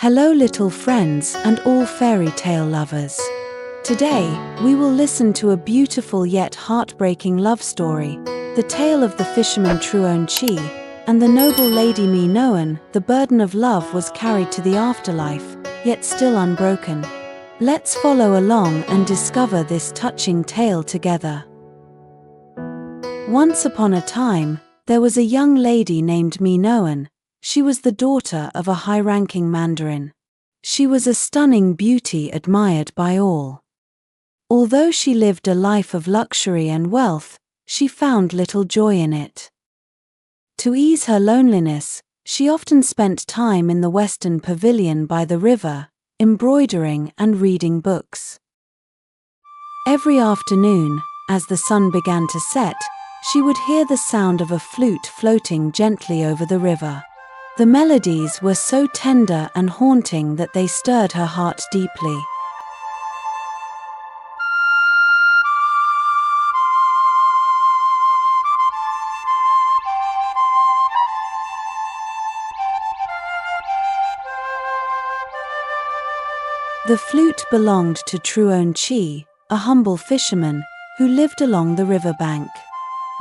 Hello little friends and all fairy tale lovers. Today, we will listen to a beautiful yet heartbreaking love story, the tale of the fisherman Truong Chi and the noble lady My Nuong. The burden of love was carried to the afterlife, yet still unbroken. Let's follow along and discover this touching tale together. Once upon a time, there was a young lady named My Nuong. She was the daughter of a high-ranking mandarin. She was a stunning beauty admired by all. Although she lived a life of luxury and wealth, she found little joy in it. To ease her loneliness, she often spent time in the western pavilion by the river, embroidering and reading books. Every afternoon, as the sun began to set, she would hear the sound of a flute floating gently over the river. The melodies were so tender and haunting that they stirred her heart deeply. The flute belonged to Truong Chi, a humble fisherman who lived along the riverbank.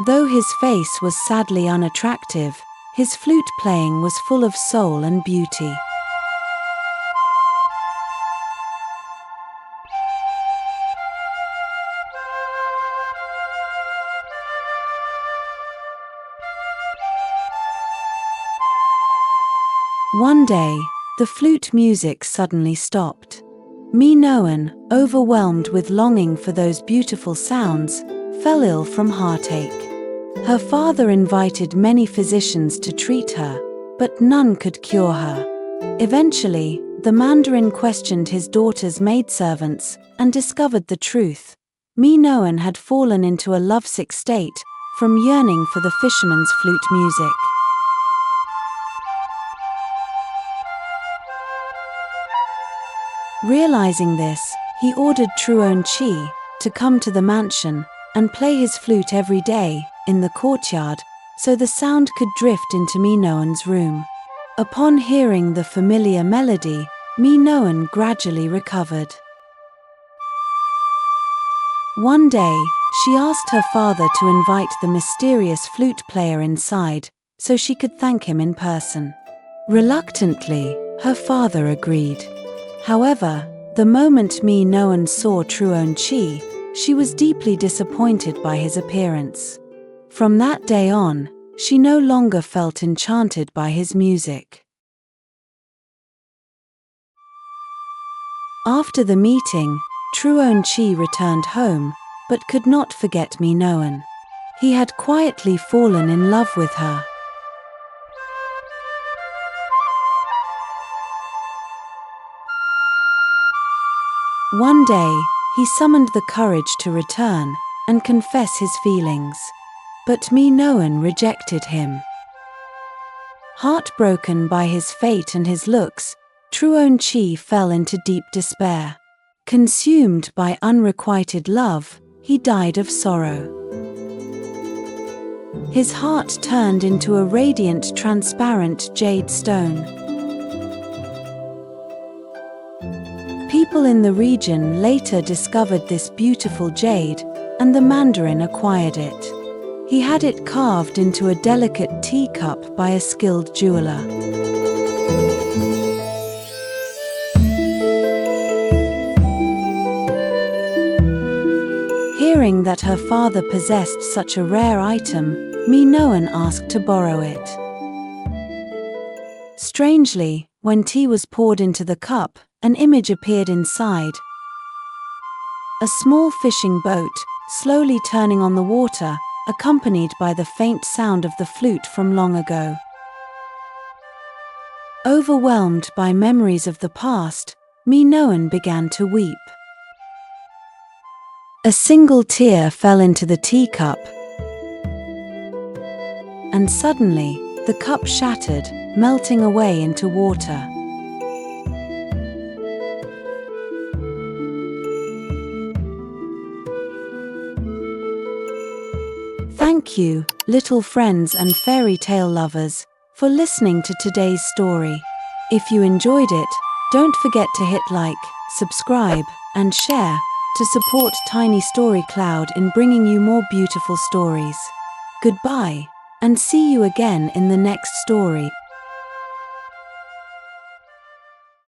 Though his face was sadly unattractive, his flute playing was full of soul and beauty. One day, the flute music suddenly stopped. My Nuong, overwhelmed with longing for those beautiful sounds, fell ill from heartache. Her father invited many physicians to treat her, but none could cure her. Eventually, the mandarin questioned his daughter's maidservants and discovered the truth. My Nuong had fallen into a lovesick state from yearning for the fisherman's flute music. Realizing this, he ordered Truong Chi to come to the mansion and play his flute every day in the courtyard, so the sound could drift into My Nuong's room. Upon hearing the familiar melody, My Nuong gradually recovered. One day, she asked her father to invite the mysterious flute player inside, so she could thank him in person. Reluctantly, her father agreed. However, the moment My Nuong saw Truong Chi, she was deeply disappointed by his appearance. From that day on, she no longer felt enchanted by his music. After the meeting, Truong Chi returned home, but could not forget My Nuong. He had quietly fallen in love with her. One day, he summoned the courage to return and confess his feelings. But My Nuong rejected him. Heartbroken by his fate and his looks, Truong Chi fell into deep despair. Consumed by unrequited love, he died of sorrow. His heart turned into a radiant, transparent jade stone. People in the region later discovered this beautiful jade, and the mandarin acquired it. He had it carved into a delicate teacup by a skilled jeweler. Hearing that her father possessed such a rare item, My Nuong asked to borrow it. Strangely, when tea was poured into the cup, an image appeared inside. A small fishing boat, slowly turning on the water, accompanied by the faint sound of the flute from long ago. Overwhelmed by memories of the past, My Nuong began to weep. A single tear fell into the teacup, and suddenly, the cup shattered, melting away into water. Thank you, little friends and fairy tale lovers, for listening to today's story. If you enjoyed it, Don't forget to hit like, subscribe, and share to support Tiny Story Cloud in bringing you more beautiful stories. Goodbye, and see you again in the next story.